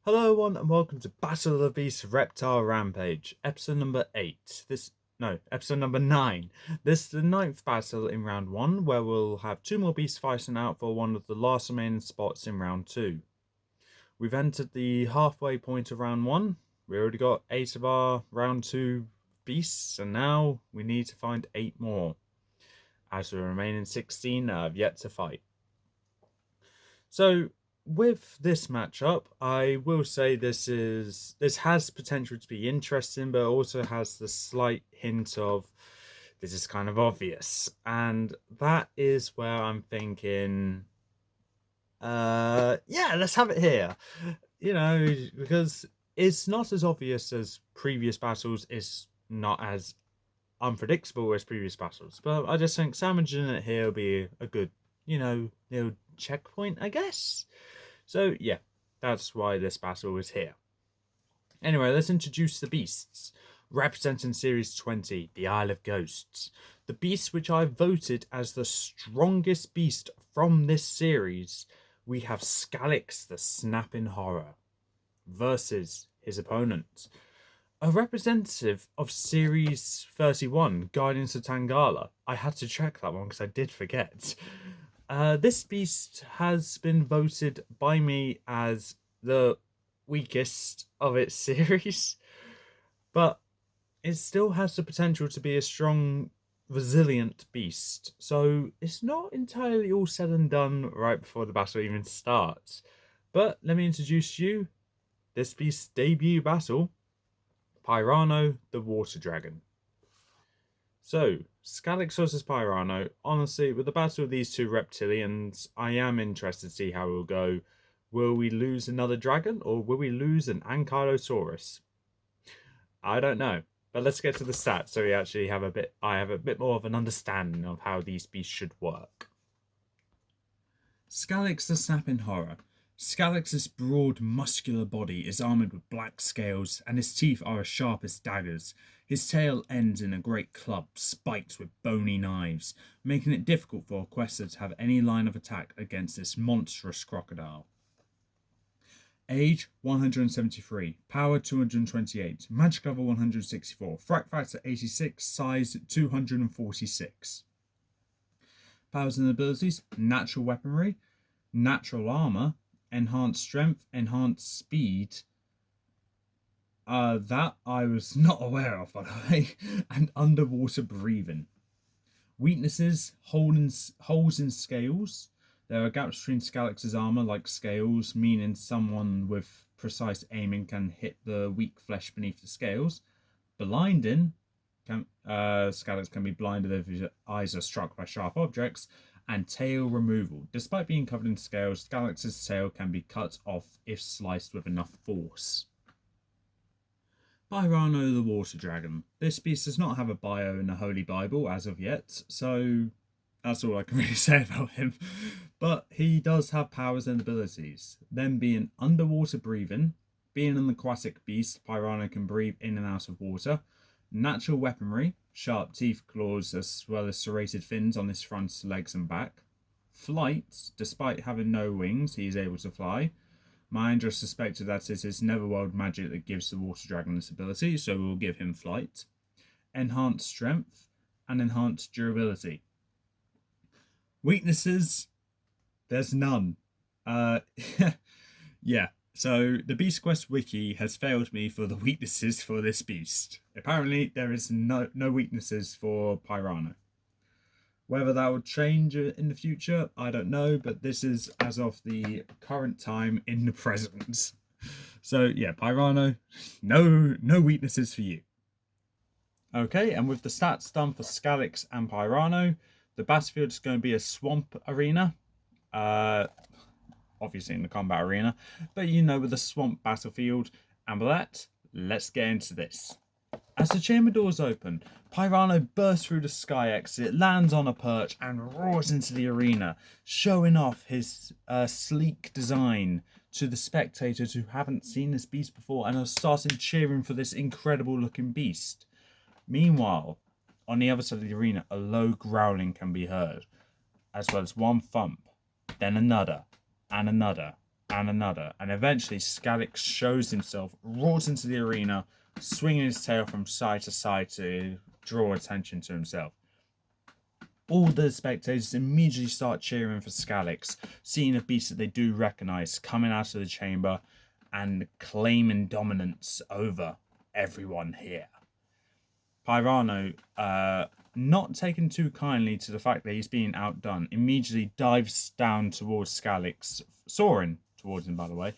Hello, everyone, and welcome to Battle of the Beasts Reptile Rampage, episode number 8. Episode number 9. This is the ninth battle in round 1, where we'll have 2 more beasts fighting out for one of the last remaining spots in round 2. We've entered the halfway point of round 1. We already got 8 of our round 2 beasts, and now we need to find 8 more, as the remaining 16 have yet to fight. So, with this matchup, I will say this has potential to be interesting, but also has the slight hint of this is kind of obvious, and that is where I'm thinking, yeah, let's have it here. Because it's not as obvious as previous battles, it's not as unpredictable as previous battles, but I just think sandwiching it here will be a good, little checkpoint, I guess. So yeah, that's why this battle is here. Anyway, let's introduce the beasts. Representing Series 20, the Isle of Ghosts. The beast which I voted as the strongest beast from this series, we have Skalix, the Snapping Horror, versus his opponent. A representative of Series 31, Guardians of Tangala. I had to check that one because I did forget. This beast has been voted by me as the weakest of its series, but it still has the potential to be a strong, resilient beast. So it's not entirely all said and done right before the battle even starts. But let me introduce you this beast's debut battle, Pirano, the Water Dragon. So, Skalix versus Pirano. Honestly, with the battle of these two reptilians, I am interested to see how it will go. Will we lose another dragon, or will we lose an Ankylosaurus? I don't know. But let's get to the stats so I have a bit more of an understanding of how these beasts should work. Skalix the Snapping Horror. Skalix's broad, muscular body is armoured with black scales, and his teeth are as sharp as daggers. His tail ends in a great club, spiked with bony knives, making it difficult for a quester to have any line of attack against this monstrous crocodile. Age 173, power 228, magic level 164, frag factor 86, size 246. Powers and abilities: natural weaponry, natural armor, enhanced strength, enhanced speed. That I was not aware of, by the way. And underwater breathing. Weaknesses: holes in scales. There are gaps between Skalix's armor, like scales, meaning someone with precise aiming can hit the weak flesh beneath the scales. Blinding. Skalix can be blinded if his eyes are struck by sharp objects. And tail removal. Despite being covered in scales, Skalix's tail can be cut off if sliced with enough force. Pirano the Water Dragon. This beast does not have a bio in the Holy Bible as of yet, so that's all I can really say about him. But he does have powers and abilities. Them being underwater breathing. Being an aquatic beast, Pirano can breathe in and out of water. Natural weaponry, sharp teeth, claws, as well as serrated fins on his front legs and back. Flight, despite having no wings, he is able to fly. Mindra suspected that it is Netherworld magic that gives the Water Dragon this ability, so we'll give him flight. Enhanced strength and enhanced durability. Weaknesses, there's none. Yeah. So, the Beast Quest wiki has failed me for the weaknesses for this beast. Apparently, there is no weaknesses for Pirano. Whether that will change in the future, I don't know, but this is as of the current time in the present. So, yeah, Pirano, no weaknesses for you. Okay, and with the stats done for Skalix and Pirano, the battlefield is going to be a swamp arena. Obviously in the combat arena, but with the swamp battlefield. And with that, let's get into this. As the chamber doors open, Pirano bursts through the sky exit, lands on a perch, and roars into the arena, showing off his sleek design to the spectators who haven't seen this beast before and are starting cheering for this incredible looking beast. Meanwhile, on the other side of the arena, a low growling can be heard, as well as one thump, then another, and another, and another. And eventually, Skalix shows himself, roars into the arena, swinging his tail from side to side to draw attention to himself. All the spectators immediately start cheering for Skalix, seeing a beast that they do recognise coming out of the chamber and claiming dominance over everyone here. Pirano, not taken too kindly to the fact that he's being outdone, immediately dives down towards Skalix, soaring towards him, by the way,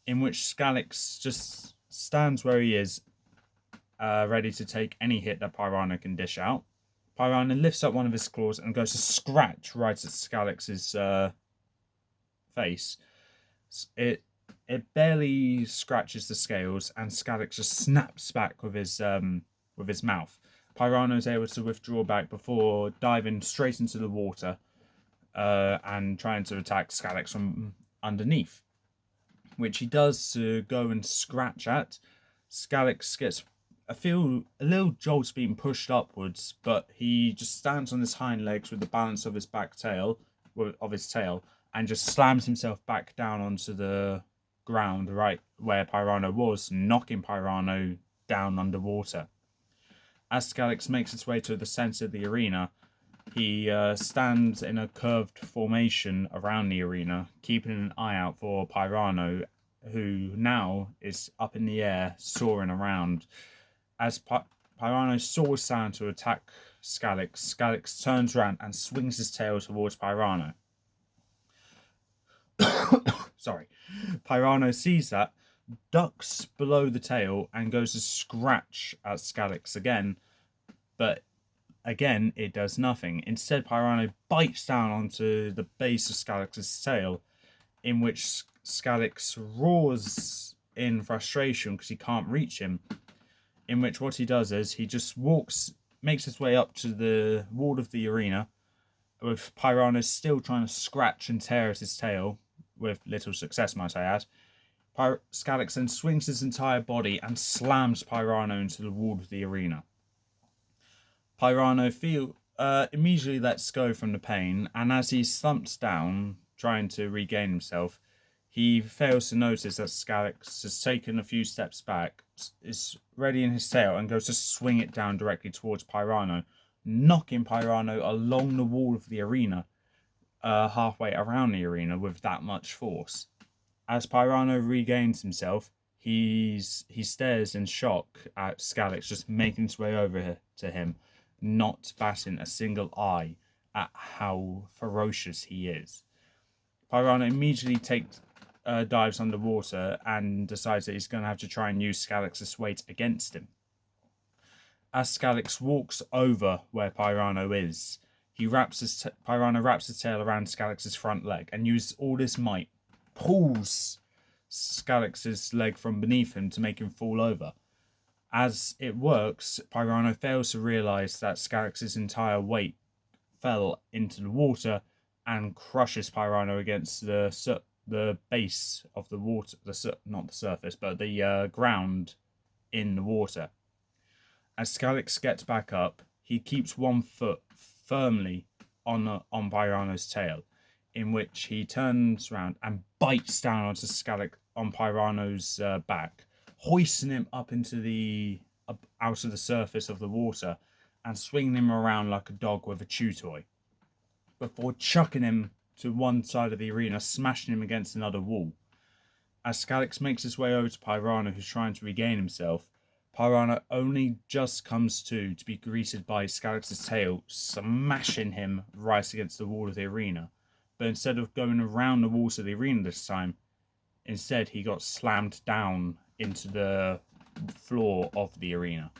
in which Skalix just stands where he is, ready to take any hit that Pirano can dish out. Pirano lifts up one of his claws and goes to scratch right at Skalix's face. It barely scratches the scales, and Skalix just snaps back with his mouth. Pirano is able to withdraw back before diving straight into the water and trying to attack Skalix from underneath, which he does to go and scratch at. Skalix gets a little jolt being pushed upwards, but he just stands on his hind legs with the balance of his tail, and just slams himself back down onto the ground right where Pirano was, knocking Pirano down underwater. As Skalix makes its way to the centre of the arena, he stands in a curved formation around the arena, keeping an eye out for Pirano, who now is up in the air, soaring around. As Pirano soars down to attack Skalix, Skalix turns around and swings his tail towards Pirano. Sorry. Pirano sees that, ducks below the tail, and goes to scratch at Skalix again, but again it does nothing. Instead, Pirano bites down onto the base of Skalix's tail, in which Skalix roars in frustration because he can't reach him. In which what he does is he just makes his way up to the wall of the arena, with Pirano still trying to scratch and tear at his tail, with little success, might I add. Skalix then swings his entire body and slams Pirano into the wall of the arena. Pirano immediately lets go from the pain, and as he slumps down, trying to regain himself, he fails to notice that Skalix has taken a few steps back, is ready in his tail, and goes to swing it down directly towards Pirano, knocking Pirano along the wall of the arena, halfway around the arena with that much force. As Pirano regains himself, he stares in shock at Skalix just making his way over to him, not batting a single eye at how ferocious he is. Pirano immediately dives underwater and decides that he's going to have to try and use Skalix's weight against him. As Skalix walks over where Pirano is, Pirano wraps his tail around Skalix's front leg and uses all his might, pulls Skalix's leg from beneath him to make him fall over. As it works, Pirano fails to realise that Skalix's entire weight fell into the water and crushes Pirano against the base of the water, not the surface, but the ground in the water. As Skalix gets back up, he keeps one foot firmly on Pirano's tail, in which he turns around and bites down onto on Pirano's back, hoisting him up out of the surface of the water and swinging him around like a dog with a chew toy, before chucking him to one side of the arena, smashing him against another wall. As Skalix makes his way over to Pirano, who's trying to regain himself, Pirano only just comes to be greeted by Skalix's tail, smashing him right against the wall of the arena. But instead of going around the walls of the arena this time, instead he got slammed down into the floor of the arena.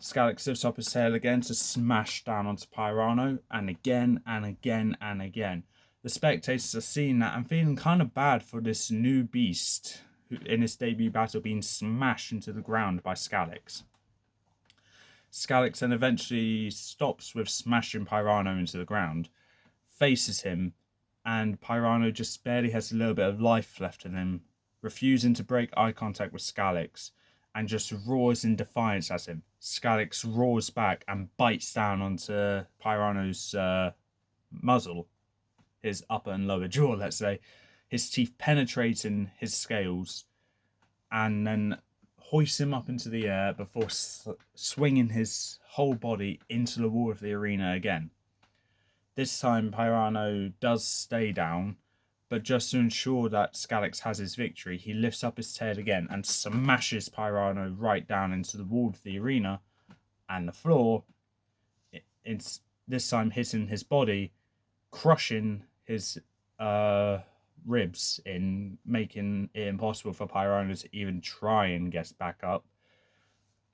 Skalix lifts up his tail again to smash down onto Pirano, and again and again and again. The spectators are seeing that and feeling kind of bad for this new beast who, in his debut battle, being smashed into the ground by Skalix. Skalix then eventually stops with smashing Pirano into the ground, faces him, and Pirano just barely has a little bit of life left in him, refusing to break eye contact with Skalix, and just roars in defiance at him. Skalix roars back and bites down onto Pirano's muzzle, his upper and lower jaw, let's say, his teeth penetrating his scales, and then hoists him up into the air before swinging his whole body into the wall of the arena again. This time, Pirano does stay down, but just to ensure that Skalix has his victory, he lifts up his tail again and smashes Pirano right down into the wall of the arena and the floor. It's this time hitting his body, crushing his ribs in, making it impossible for Pirano to even try and get back up.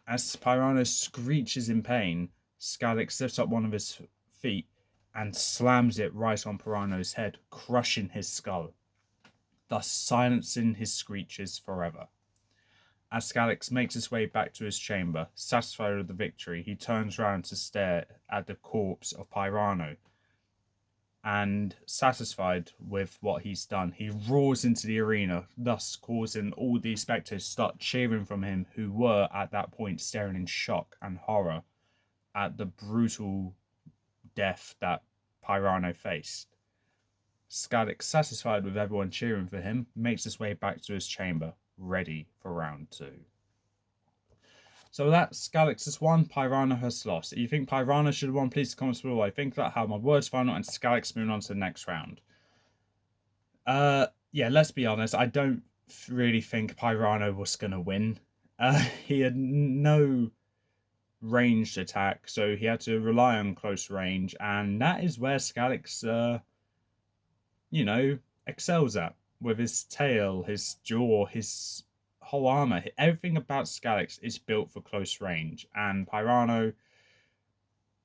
As Pirano screeches in pain, Skalix lifts up one of his feet and slams it right on Pirano's head, crushing his skull, thus silencing his screeches forever. As Skalix makes his way back to his chamber, satisfied with the victory, he turns round to stare at the corpse of Pirano. And satisfied with what he's done, he roars into the arena, thus causing all the spectators to start cheering from him, who were at that point staring in shock and horror at the brutal death that Pirano faced. Skalix, satisfied with everyone cheering for him, makes his way back to his chamber, ready for round 2. So that's Skalix has won, Pirano has lost. If you think Pirano should have won, please comment below. I think that how my words final, and Skalix moving on to the next round. Yeah, let's be honest. I don't really think Pirano was gonna win. He had no ranged attack, so he had to rely on close range, and that is where Skalix, excels at, with his tail, his jaw, his whole armor. Everything about Skalix is built for close range, and Pirano,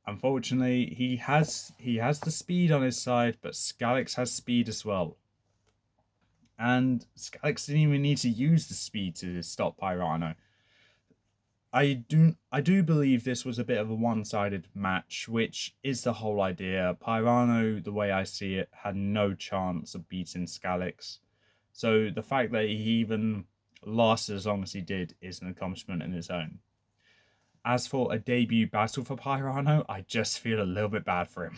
unfortunately, he has the speed on his side, but Skalix has speed as well. And Skalix didn't even need to use the speed to stop Pirano. I do believe this was a bit of a one-sided match, which is the whole idea. Pirano, the way I see it, had no chance of beating Skalix. So the fact that he even lasted as long as he did is an accomplishment in its own. As for a debut battle for Pirano, I just feel a little bit bad for him.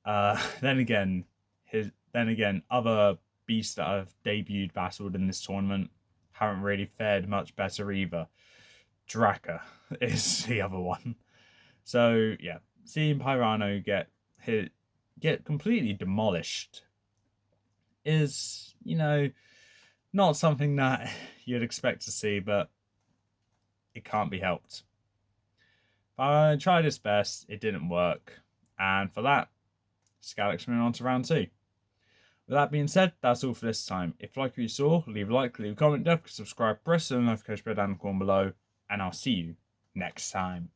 Then again, other beasts that have debuted battled in this tournament haven't really fared much better either. Draka is the other one. So yeah, seeing Pirano get completely demolished is, not something that you'd expect to see, but it can't be helped. I tried his best, it didn't work, and for that, Skalix moving on to round 2. With that being said, that's all for this time. If you like what you saw, leave a like, leave a comment, subscribe, press the notification bell down in the corner below, and I'll see you next time.